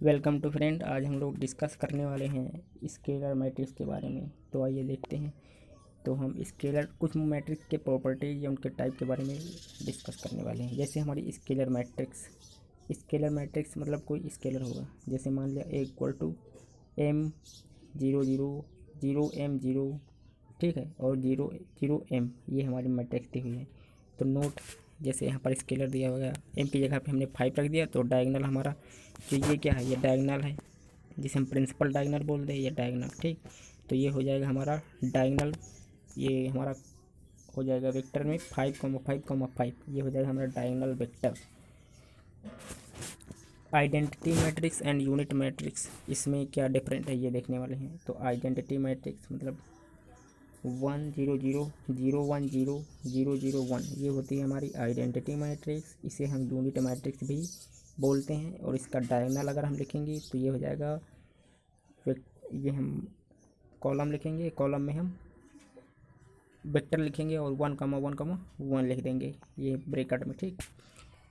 Welcome to friend. आज हम लोग डिस्कस करने वाले हैं स्केलर मैट्रिक्स के बारे में। तो आइए देखते हैं। तो हम स्केलर कुछ मैट्रिक्स के प्रॉपर्टीज या उनके टाइप के बारे में डिस्कस करने वाले हैं। जैसे हमारी स्केलर मैट्रिक्स मतलब कोई स्केलर होगा। जैसे मान लिया ए इक्वल टू M 0 0 0 M 0, ठीक है, और 0 0 M, ये हमारी मैट्रिक्स दी हुई है। तो नोट, जैसे यहाँ पर स्केलर दिया हुआ है, M की जगह पे हमने 5 रख दिया, तो डायगनल हमारा, तो ये क्या है, ये डायगनल है, जिसे हम प्रिंसिपल डायगनल बोलते हैं, ये डायगनल, ठीक। तो ये हो जाएगा हमारा डायगनल, ये हमारा हो जाएगा वेक्टर में 5,5,5, ये हो जाएगा हमारा diagonal vector. Identity matrix and unit matrix, इसमें क्या डिफरेंट है ये देखने वाले हैं। तो आइडेंटिटी मैट्रिक्स मतलब 1 0 0 0 1 0 0 0 1, ये होती है हमारी आइडेंटिटी मैट्रिक्स। इसे हम यूनिट मैट्रिक्स भी बोलते हैं। और इसका डायगोनल अगर हम लिखेंगे तो ये हो जाएगा, ये हम कॉलम लिखेंगे, कॉलम में हम वेक्टर लिखेंगे और 1,1,1 लिख देंगे, ये ब्रैकेट में, ठीक।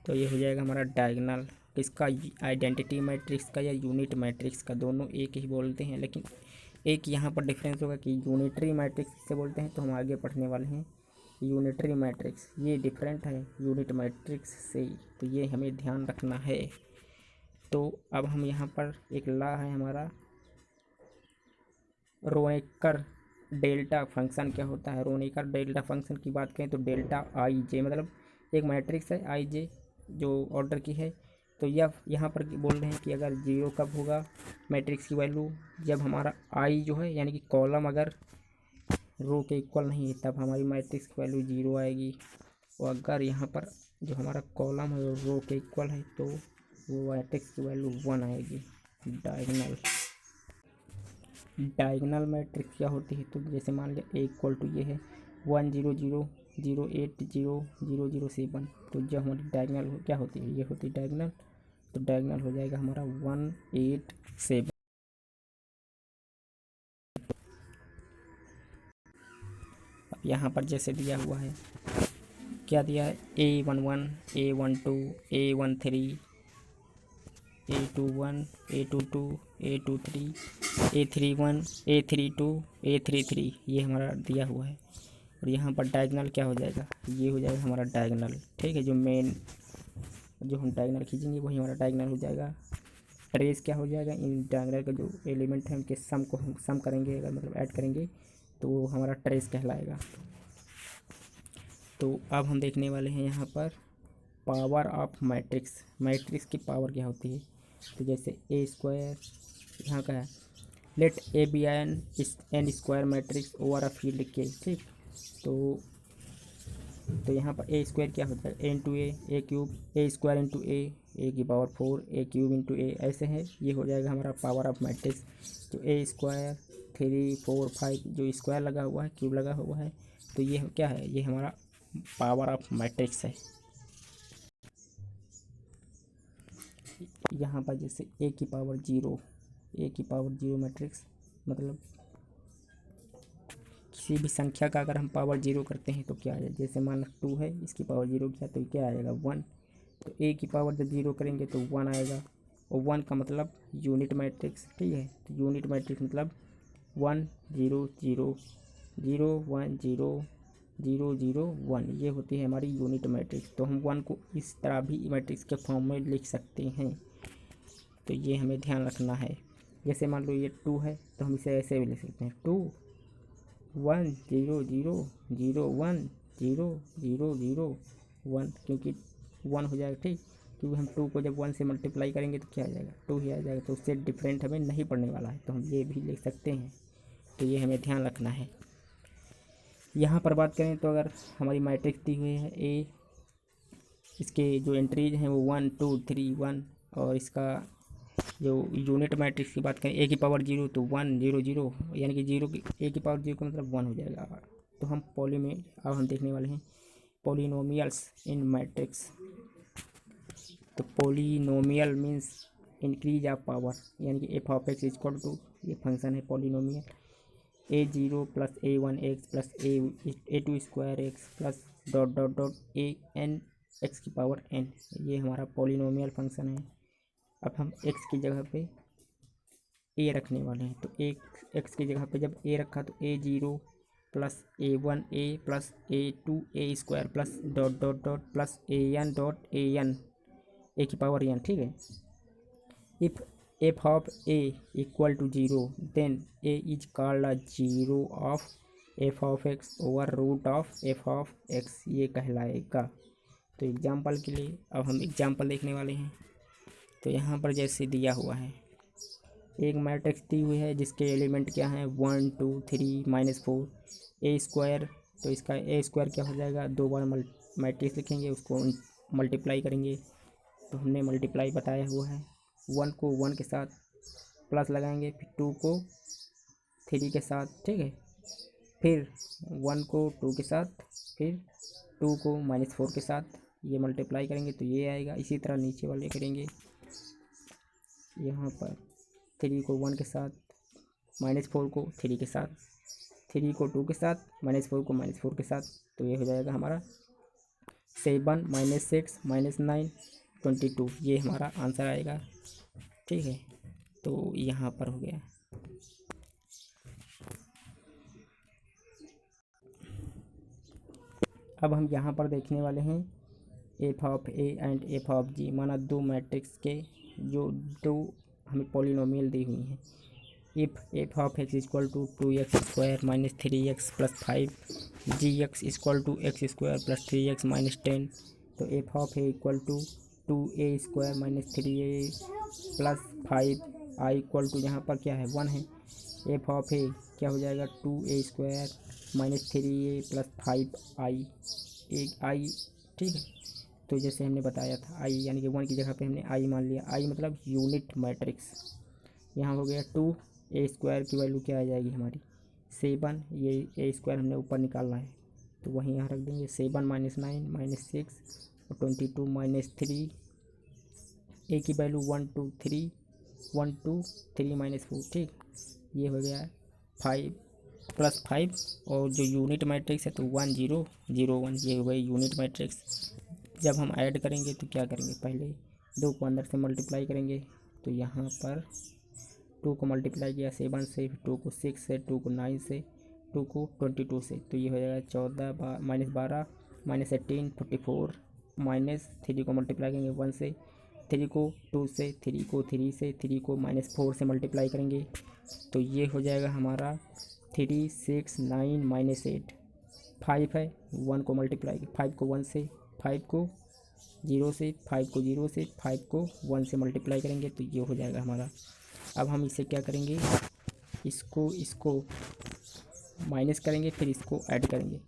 तो ये हो जाएगा हमारा डायगोनल। इसका आइडेंटिटी मैट्रिक्स का या यूनिट मैट्रिक्स का दोनों एक ही बोलते हैं, लेकिन एक यहाँ पर डिफरेंस होगा कि यूनिटरी मैट्रिक्स से बोलते हैं। तो हम आगे पढ़ने वाले हैं यूनिटरी मैट्रिक्स, ये डिफरेंट है यूनिट मैट्रिक्स से, तो ये हमें ध्यान रखना है। तो अब हम यहाँ पर एक लॉ है हमारा, रोनेकर डेल्टा फंक्शन क्या होता है। रोनेकर डेल्टा फंक्शन की बात करें तो डेल्टा आई जे, मतलब एक मैट्रिक्स है आई जे जो ऑर्डर की है। तो यह यहाँ पर बोल रहे हैं कि अगर जीरो कब होगा मैट्रिक्स की वैल्यू, जब हमारा आई जो है यानी कि कॉलम अगर रो के इक्वल नहीं है, तब हमारी मैट्रिक्स की वैल्यू जीरो आएगी। और अगर यहाँ पर जो हमारा कॉलम है रो के इक्वल है, तो वो मैट्रिक्स की वैल्यू 1 आएगी। डायगोनल मैट्रिक्स क्या होती है, तो जैसे मान लिया ए इक्वल टू ये है 1 0 0 0 8 0 0 0 7, तो जो हमारी डायगोनल क्या होती है, ये होती है डायगोनल। तो डायगोनल हो जाएगा हमारा 1 8 7। अब यहाँ पर जैसे दिया हुआ है, क्या दिया है, A11 A12 A13 A21 A22 A23 A31 A32 A33, ये हमारा दिया हुआ है। और यहाँ पर डायगोनल क्या हो जाएगा, ये हो जाएगा हमारा डायगोनल, ठीक है। जो मेन जो हम डायगोनल खींचेंगे वही हमारा डायगोनल हो जाएगा। ट्रेस क्या हो जाएगा, इन डायगोनल का जो एलिमेंट है उनके सम को हम सम करेंगे, अगर मतलब ऐड करेंगे तो वो हमारा ट्रेस कहलाएगा। तो अब हम देखने वाले हैं यहाँ पर पावर ऑफ मैट्रिक्स। मैट्रिक्स की पावर क्या होती है, तो जैसे ए स्क्वायर यहाँ का है, let A be n square matrix over a field के, ठीक। तो यहाँ पर ए स्क्वायर क्या होता है, ए इंटू ए क्यूब, ए स्क्वायर इंटू ए की पावर 4, ए क्यूब इंटू ए, ऐसे है। ये हो जाएगा हमारा पावर ऑफ मैट्रिक्स। तो ए स्क्वायर 3 4 5 जो स्क्वायर लगा हुआ है, क्यूब लगा हुआ है, तो ये क्या है, ये हमारा पावर ऑफ मैट्रिक्स है। यहाँ पर जैसे ए की पावर जीरो मैट्रिक्स, मतलब किसी भी संख्या का अगर हम पावर जीरो करते हैं तो क्या आएगा, जैसे मान लो 2 है, इसकी पावर जीरो किया तो क्या आएगा 1। तो ए की पावर जब जीरो करेंगे तो 1 आएगा। और 1 का मतलब यूनिट मैट्रिक्स, ठीक है। तो यूनिट मैट्रिक्स मतलब 1 0 0 0 1 0 0 0 1, ये होती है हमारी यूनिट मैट्रिक्स। तो हम 1 को इस तरह भी मैट्रिक्स के फॉर्म में लिख सकते हैं, तो ये हमें ध्यान रखना है। जैसे मान लो ये 2 है, तो हम इसे ऐसे भी लिख सकते हैं 2 1 0 0 0 1 0 0 0 1, क्योंकि 1 हो जाएगा, ठीक। क्योंकि हम 2 को जब 1 से मल्टीप्लाई करेंगे तो क्या आ जाएगा, 2 ही आ जाएगा। तो उससे डिफरेंट हमें नहीं पड़ने वाला है, तो हम ये भी लिख सकते हैं। तो ये हमें ध्यान रखना है। यहाँ पर बात करें तो अगर हमारी मैट्रिक्स दी हुई है ए, इसके जो एंट्रीज हैं वो 1 2 3 1, और इसका जो यूनिट मैट्रिक्स की बात करें ए की पावर जीरो, तो 1 0 0, यानी कि जीरो की ए की पावर जीरो का मतलब 1 हो जाएगा। तो हम अब हम देखने वाले हैं पॉलिनोमियल्स इन मैट्रिक्स। तो polynomial means increase of power, यानी कि f of x equal to, ये फंक्शन है polynomial, A0 plus A1 x plus A2 square x plus dot dot dot A n x की पावर n, ये हमारा polynomial function है। अब हम एक्स की जगह पे ए रखने वाले हैं। तो एक एक्स की जगह पे जब ए रखा तो A0 plus A1 A plus A2 A square plus dot dot dot plus AN dot AN ए की पावर n, ठीक है। If f of a equal to 0 then a is called a zero of f of x over root of f of x, ये कहलाएगा। तो example के लिए अब हम एग्जाम्पल देखने वाले हैं। तो यहाँ पर जैसे दिया हुआ है, एक मैट्रिक्स दी हुई है जिसके एलिमेंट क्या हैं 1 2 3 -4 ए स्क्वायर। तो इसका ए स्क्वायर क्या हो जाएगा, दो बार मैट्रिक्स लिखेंगे, उसको मल्टीप्लाई करेंगे। तो हमने मल्टीप्लाई बताया हुआ है, 1 को 1 के साथ प्लस लगाएंगे, फिर 2 को 3 के साथ, ठीक है, फिर 1 को 2 के साथ, फिर 2 को -4 के साथ, ये मल्टीप्लाई करेंगे तो ये आएगा। इसी तरह नीचे वाले करेंगे, यहाँ पर 3 को 1 के साथ, -4 को 3 के साथ, 3 को 2 के साथ, -4 को -4 के साथ। तो ये हो जाएगा हमारा 7 -6 -9 22, ये हमारा आंसर आएगा, ठीक है। तो यहाँ पर हो गया। अब हम यहाँ पर देखने वाले हैं f of a and f of g, माना दो मैट्रिक्स के जो दो हमें पॉलिनोमियल दी हुई हैं। If f of x equal to 2x square minus 3x plus 5 g x equal to x square plus 3x minus 10, तो f of a equal to 2a square minus 3a plus 5 I equal to, यहाँ पर क्या है 1 है। F of ए क्या हो जाएगा 2a square minus 3a plus 5i, एक आई, ठीक है। तो जैसे हमने बताया था आई यानी कि 1 की जगह पे हमने आई मान लिया, आई मतलब यूनिट मैट्रिक्स। यहाँ हो गया 2a स्क्वायर की वैल्यू क्या आ जाएगी हमारी 7, ये a स्क्वायर हमने ऊपर निकालना है तो वहीं यहाँ रख देंगे। 7 -9 -6 और 22 -3, a की वैल्यू 1 2 3 1 2 3 -4, ठीक। ये हो गया 5 प्लस 5 और जो यूनिट मैट्रिक्स है तो 1 0 0 1, ये हो गई यूनिट मैट्रिक्स। जब हम ऐड करेंगे तो क्या करेंगे, पहले 2 को अंदर से मल्टीप्लाई करेंगे। तो यहाँ पर 2 को मल्टीप्लाई किया 7 से, 2 को 6 से, 2 को 9 से, 2 को 22 से, तो ये हो जाएगा 14 -12 -18 44 माइनस 3 को मल्टीप्लाई करेंगे 1 से, 3 को 2 से, 3 को 3 से, 3 को -4 से मल्टीप्लाई करेंगे तो ये हो जाएगा हमारा 3 6 9 -8, 5 है, 1 को मल्टीप्लाई 5 को 1 से, 5 को 0 से, 5 को 0 से, 5 को 1 से मल्टीप्लाई करेंगे तो ये हो जाएगा हमारा। अब हम इसे क्या करेंगे, इसको माइनस करेंगे, फिर इसको ऐड करेंगे,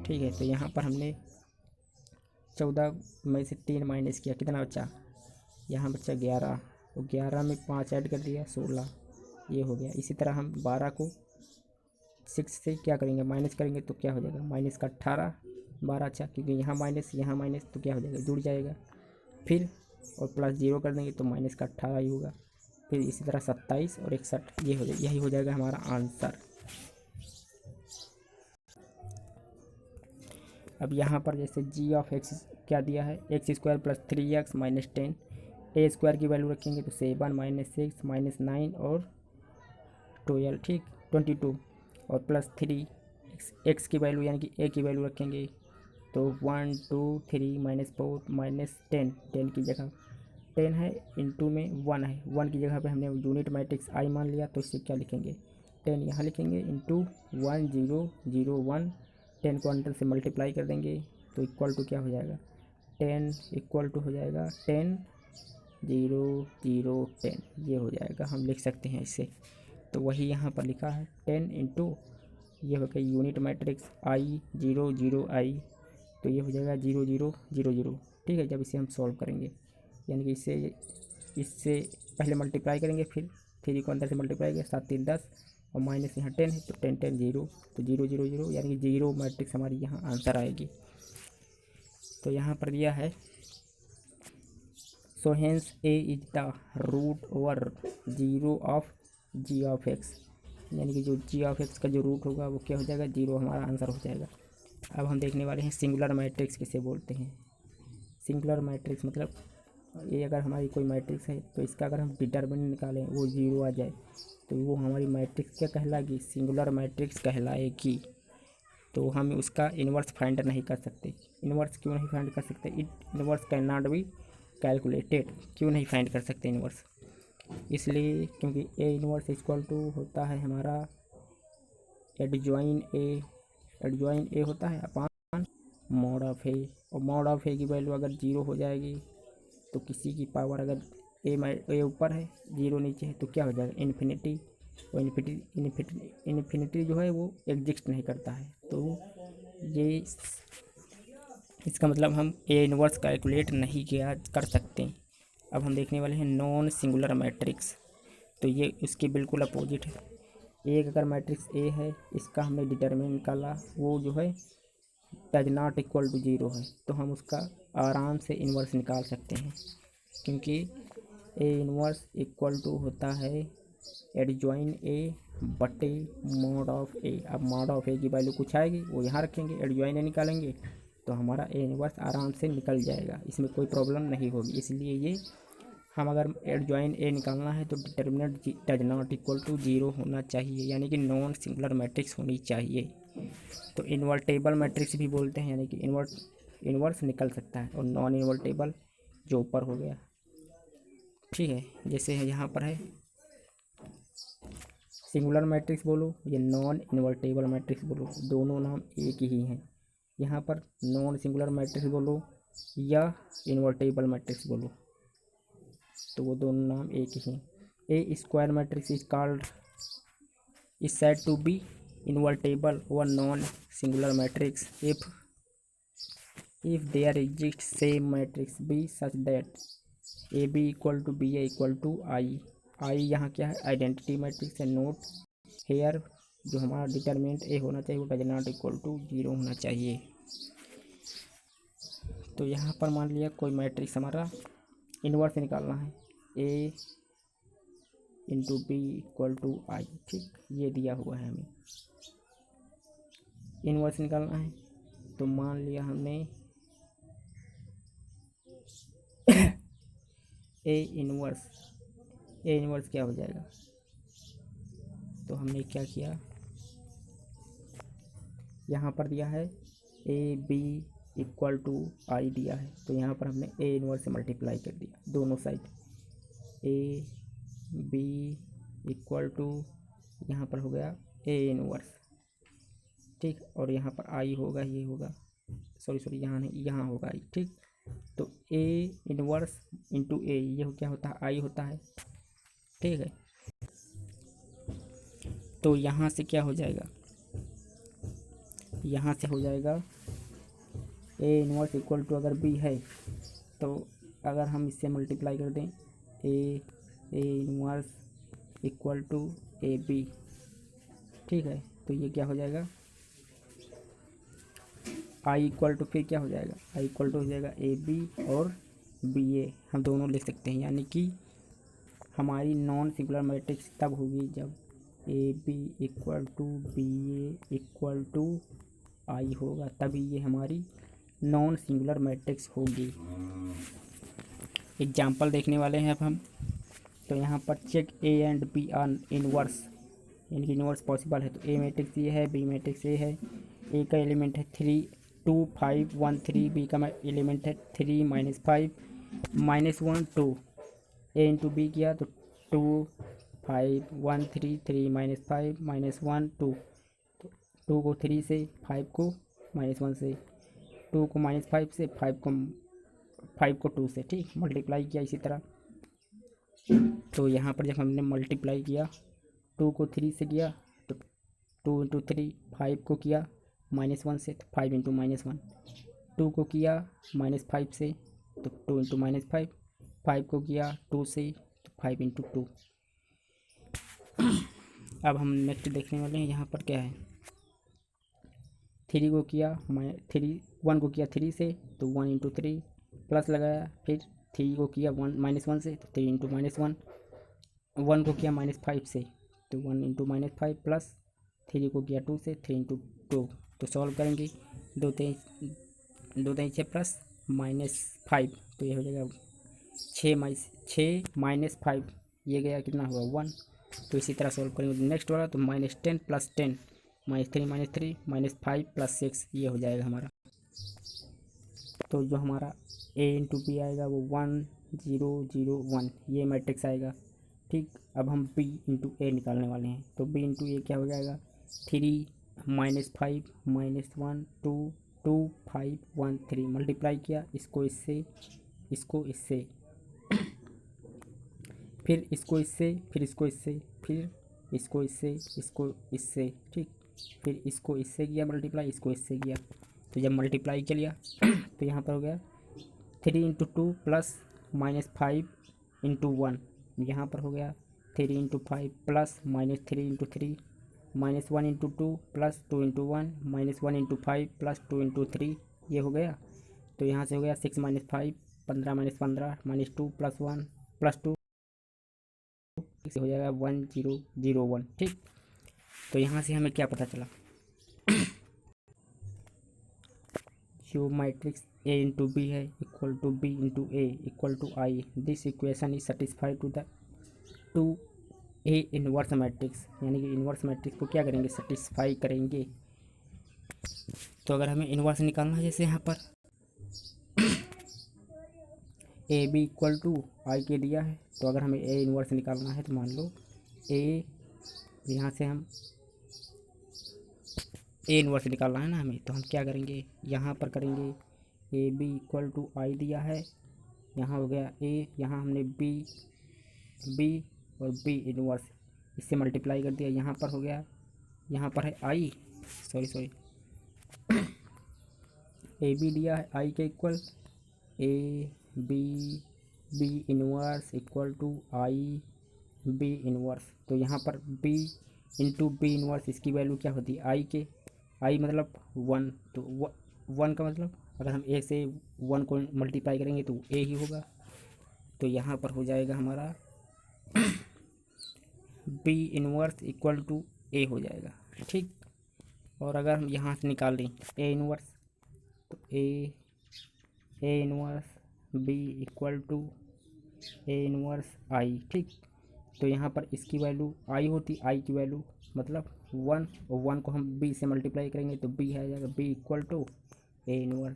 ठीक है। तो यहाँ पर हमने 14 में से 3 माइनस किया, कितना बचा, यहाँ बचा 11, तो 11 में 5 ऐड कर दिया 16, ये हो गया। इसी तरह हम 12 को 6 से क्या करेंगे, माइनस करेंगे तो क्या हो जाएगा माइनस का 18, 12 अच्छा, क्योंकि यहाँ माइनस तो क्या हो जाएगा जुड़ जाएगा, फिर और प्लस 0 कर देंगे तो माइनस का 18 ही होगा। फिर इसी तरह 27 और 61, ये हो जाएगा, यही हो जाएगा हमारा आंसर। अब यहाँ पर जैसे जी ऑफ एक्स क्या दिया है, x square plus 3x minus 10, ए स्क्वायर की वैल्यू रखेंगे तो 7 -6 -9 और 12, ठीक 22 और प्लस 3 एक्स की वैल्यू यानी कि ए की वैल्यू रखेंगे तो 1 2 3 -4 -10, 10 की जगह 10 है, इंटू में 1 है, 1 की जगह पे हमने यूनिट मैट्रिक्स आई मान लिया तो इससे क्या लिखेंगे 10 यहाँ लिखेंगे, इंटू 1 0 0 1, 10 को अंदर से मल्टीप्लाई कर देंगे तो इक्वल टू क्या हो जाएगा 10 इक्वल टू हो जाएगा 10 0 0 10, ये हो जाएगा, हम लिख सकते हैं इससे। तो वही यहाँ पर लिखा है 10 इंटू ये हो गया यूनिट मैट्रिक्स आई 0 0 आई, तो ये हो जाएगा 0 0 0 0, ठीक है। जब इसे हम सॉल्व करेंगे यानी कि इससे पहले मल्टीप्लाई करेंगे, फिर 3 को अंदर से मल्टीप्लाई किया 7 3 10 और माइनस यहाँ 10 है तो 10 10 0, तो 0 0 0 यानी कि 0 मैट्रिक्स हमारी यहाँ आंसर आएगी। तो यहाँ पर दिया है so hence a is the root over 0 of g of x, यानी कि जो जी ऑफ एक्स का जो रूट होगा वो क्या हो जाएगा 0, हमारा आंसर हो जाएगा। अब हम देखने वाले हैं सिंगुलर मैट्रिक्स किसे बोलते हैं। सिंगुलर मैट्रिक्स मतलब ये अगर हमारी कोई मैट्रिक्स है तो इसका अगर हम डिटर्मिनेंट निकालें वो 0 आ जाए तो वो हमारी मैट्रिक्स क्या कहलाएगी, सिंगुलर मैट्रिक्स कहलाएगी। तो हम उसका इन्वर्स फाइंड नहीं कर सकते। इन्वर्स क्यों नहीं फाइंड कर सकते, inverse can not be calculated. क्यों नहीं फाइंड कर सकते इन्वर्स, इसलिए क्योंकि ए इन्वर्स इक्वल टू होता है हमारा एडजॉइन ए होता है अपॉन मॉड ऑफ ए, और मॉड ऑफ ए की वैल्यू अगर 0 हो जाएगी तो किसी की पावर अगर ए ऊपर है 0 नीचे है तो क्या हो जाएगा, इन्फिनिटी। और इन्फिनिटी जो है वो एग्जिस्ट नहीं करता है। तो ये इसका मतलब हम ए इन्वर्स कैलकुलेट नहीं किया कर सकते। अब हम देखने वाले हैं नॉन सिंगुलर मैट्रिक्स। तो ये उसके बिल्कुल अपोजिट है। एक अगर मैट्रिक्स ए है, इसका हमने डिटरमिनेंट निकाला, वो जो है डज नॉट इक्वल टू 0 है, तो हम उसका आराम से इन्वर्स निकाल सकते हैं, क्योंकि ए इन्वर्स इक्वल टू होता है एडजॉइन ए बटे मॉड ऑफ ए। अब मॉड ऑफ ए की वैल्यू कुछ आएगी वो यहाँ रखेंगे, एडजॉइन ए निकालेंगे तो हमारा ए इन्वर्स आराम से निकल जाएगा, इसमें कोई प्रॉब्लम नहीं होगी। इसलिए ये हम अगर एडजॉइन ए निकालना है तो determinant does not equal to 0 होना चाहिए, यानी कि नॉन सिंगुलर मैट्रिक्स होनी चाहिए। तो इन्वर्टेबल मैट्रिक्स भी बोलते हैं, यानी कि इन्वर्स निकल सकता है, और नॉन इन्वर्टेबल जो ऊपर हो गया, ठीक है। जैसे है यहाँ पर है सिंगुलर मैट्रिक्स बोलो या नॉन इन्वर्टेबल मैट्रिक्स बोलो, दोनों नाम एक ही हैं। यहाँ पर नॉन सिंगुलर मैट्रिक्स बोलो या इन्वर्टेबल मैट्रिक्स बोलो तो वो दोनों नाम एक ही हैं। A square matrix is said to be invertible or non-singular matrix if there exists same matrix B such that AB equal to BA equal to I यहाँ क्या है, आइडेंटिटी मैट्रिक्स है। नोट हेयर जो हमारा डिटर्मिनेंट ए होना चाहिए वो does not equal to 0 होना चाहिए। तो यहाँ पर मान लिया कोई मैट्रिक्स हमारा इन्वर्स निकालना है, ए इंटू बी इक्वल टू आई, ठीक, ये दिया हुआ है हमें इन्वर्स निकालना है। तो मान लिया हमने ए इन्वर्स क्या हो जाएगा, तो हमने क्या किया, यहाँ पर दिया है ए बी इक्वल टू आई दिया है, तो यहाँ पर हमने ए इन्वर्स से मल्टीप्लाई कर दिया दोनों side, a B equal to यहाँ पर हो गया ए इन्वर्स, ठीक, और यहाँ पर आई होगा, ये होगा, सॉरी यहाँ नहीं, यहाँ होगा आई, ठीक। तो ए इन्वर्स इंटू ए, ये क्या होता है, आई होता है, ठीक है। तो यहाँ से क्या हो जाएगा, यहाँ से हो जाएगा ए इन्वर्स इक्वल टू, अगर बी है तो अगर हम इससे मल्टीप्लाई कर दें A inverse equal to A B, ठीक है, तो ये क्या हो जाएगा, आई इक्वल टू फिर क्या हो जाएगा, आई इक्वल टू हो जाएगा ए बी और बी ए, हम दोनों लिख सकते हैं। यानी कि हमारी नॉन सिंगुलर मैट्रिक्स तब होगी जब A B equal to B A equal to I होगा, तभी ये हमारी नॉन सिंगुलर मैट्रिक्स होगी। एग्जाम्पल देखने वाले हैं अब हम। तो यहाँ पर check A and B are inverse, यानी कि इनवर्स पॉसिबल है। तो ए मैट्रिक्स ये है, बी मैट्रिक्स ये है, ए का एलिमेंट है 3 2 5 1 3, बी का एलिमेंट है 3 -5 -1 2, ए इंटू बी किया तो 2 5 1 3 3 -5 -1 2, तो 2 को 3 से, 5 को -1 से, 2 को -5 से, 5 को 2 से, ठीक, मल्टीप्लाई किया इसी तरह। तो यहाँ पर जब हमने मल्टीप्लाई किया 2 को 3 से किया तो 2 इंटू 3, 5 को किया -1 से तो 5 इंटू -1, 2 को किया -5 से तो 2 इंटू -5, 5 को किया 2 से तो 5 इंटू 2। अब हम नेक्स्ट देखने वाले हैं, यहाँ पर क्या है, 3 को किया 1 को किया 3 से तो 1 इंटू 3 प्लस लगाया, फिर 3 को किया -1 से तो 3 इंटू -1, 1 को किया -5 से तो 1 इंटू -5 प्लस 3 को किया 2 से 3 इंटू 2। तो सॉल्व करेंगे, 2 3 6 प्लस -5, तो ये हो जाएगा छः माइनस 5 ये गया कितना हुआ 1। तो इसी तरह सॉल्व करेंगे नेक्स्ट वाला। तो -10 + 10 -3 -5 + 6 ये हो जाएगा हमारा। तो जो हमारा a इंटू बी आएगा वो 1 0 0 1 ये मैट्रिक्स आएगा। ठीक, अब हम b इंटू ए निकालने वाले हैं। तो b इंटू ए क्या हो जाएगा 3 -5 -1 2 2 5 1 3 मल्टीप्लाई किया इसको इससे फिर इसको इससे फिर इसको इससे फिर इसको इससे ठीक, फिर इसको इससे किया मल्टीप्लाई इसको इससे किया। तो जब मल्टीप्लाई कर लिया तो यहाँ पर हो गया 3 इंटू 2 प्लस -5 इंटू 1 यहाँ पर हो गया 3 into 5 plus -3 into 3 -1 into 2 plus 2 into 1 -1 into 5 plus 2 into 3 ये हो गया। तो यहाँ से हो गया 6 - 5 15 - 15 -2 + 1 + 2 हो जाएगा 1 0 0 1। ठीक, तो यहाँ से हमें क्या पता चला जो मैट्रिक्स a इंटू बी है equal to b into a equal to I, this equation is satisfied to a inverse matrix, यानी कि इनवर्स मैट्रिक्स को क्या करेंगे सेटिस्फाई करेंगे। तो अगर हमें इनवर्स निकालना है जैसे यहाँ पर ए बी इक्वल टू आई के दिया है, तो अगर हमें ए इनवर्स निकालना है तो मान लो ए यहाँ से हम ए इनवर्स निकालना है ना हमें, तो हम क्या करेंगे यहाँ पर करेंगे ए बी इक्वल टू आई दिया है, यहाँ हो गया ए, यहाँ हमने बी और बी इनवर्स इससे मल्टीप्लाई कर दिया, यहाँ पर हो गया, यहाँ पर है आई सॉरी ए बी दिया है आई के equal a b inverse equal to I b inverse. तो यहाँ पर बी इंटू बी इनवर्स इसकी वैल्यू क्या होती है आई मतलब 1, तो 1 का मतलब अगर हम ए से 1 को मल्टीप्लाई करेंगे तो ए ही होगा। तो यहाँ पर हो जाएगा हमारा बी इनवर्स इक्वल टू ए हो जाएगा। ठीक, और अगर हम यहाँ से निकाल लें ए इनवर्स, तो a inverse b equal to a inverse I. ठीक, तो यहाँ पर इसकी वैल्यू आई होती, आई की वैल्यू मतलब 1 और 1 को हम b से मल्टीप्लाई करेंगे तो b आ जाएगा b equal to a inverse,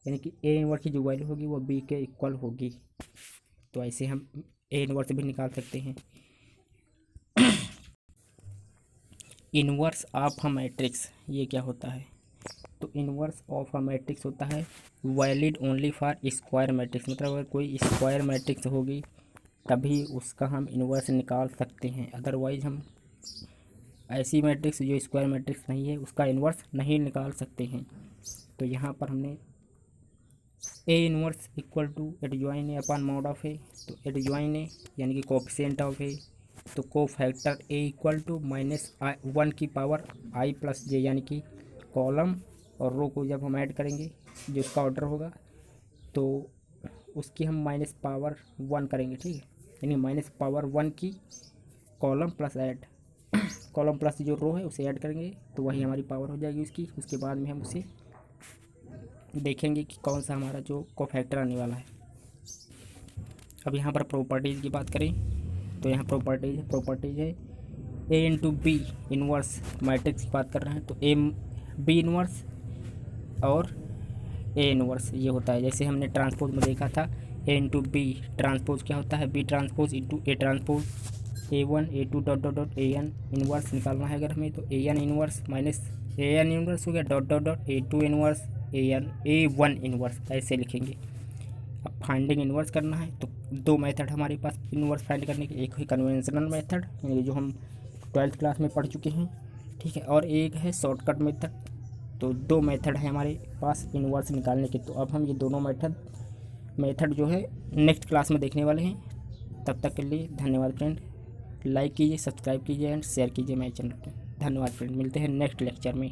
यानी कि ए इनवर्स की जो वैल्यू होगी वो b के इक्वल होगी। तो ऐसे हम ए इनवर्स भी निकाल सकते हैं। इनवर्स ऑफ अ मैट्रिक्स ये क्या होता है, तो इनवर्स ऑफ अ मैट्रिक्स होता है valid only for square matrix, मतलब अगर कोई स्क्वायर मैट्रिक्स होगी तभी उसका हम इनवर्स निकाल सकते हैं, अदरवाइज हम ऐसी मैट्रिक्स जो स्क्वायर मैट्रिक्स नहीं है उसका इन्वर्स नहीं निकाल सकते हैं। तो यहाँ पर हमने A inverse equal to adjoint A upon mod of A, तो एडजॉइन ए यानी कि कोफिशिएंट ऑफ ए, तो को फैक्टर ए इक्वल टू -1 की पावर आई प्लस जे, यानी कि कॉलम और रो को जब हम ऐड करेंगे जो उसका ऑर्डर होगा तो उसकी हम -1 करेंगे। ठीक है, यानी -1 की column plus add, column plus जो रो है उसे ऐड करेंगे तो वही हमारी पावर हो जाएगी उसकी। उसके बाद में हम उसे देखेंगे कि कौन सा हमारा जो कोफैक्टर आने वाला है। अब यहाँ पर प्रॉपर्टीज़ की बात करें तो यहाँ प्रॉपर्टीज़ है ए इंटू बी इनवर्स मैट्रिक्स की बात कर रहे हैं, तो ए बी इनवर्स और ए इनवर्स ये होता है। जैसे हमने ट्रांसपोज में देखा था ए इंटू बी ट्रांसपोज क्या होता है, b transpose into a transpose, A1 A2 dot dot dot AN inverse निकालना है अगर हमें, तो AN inverse minus AN inverse हो गया dot dot dot A2 inverse A1 inverse, ऐसे लिखेंगे। अब फाइंडिंग इनवर्स करना है तो दो मेथड हमारे पास इनवर्स फाइंड करने के, एक है कन्वेंशनल मेथड यानी जो हम 12th क्लास में पढ़ चुके हैं, ठीक है, और एक है शॉर्टकट मेथड। तो दो मेथड है हमारे पास इनवर्स निकालने के। तो अब हम ये दोनों मेथड जो है नेक्स्ट क्लास में देखने वाले हैं। तब तक के लिए धन्यवाद फ्रेंड, लाइक कीजिए, सब्सक्राइब कीजिए एंड शेयर कीजिए मेरे चैनल पर। धन्यवाद फ्रेंड, मिलते हैं नेक्स्ट लेक्चर में।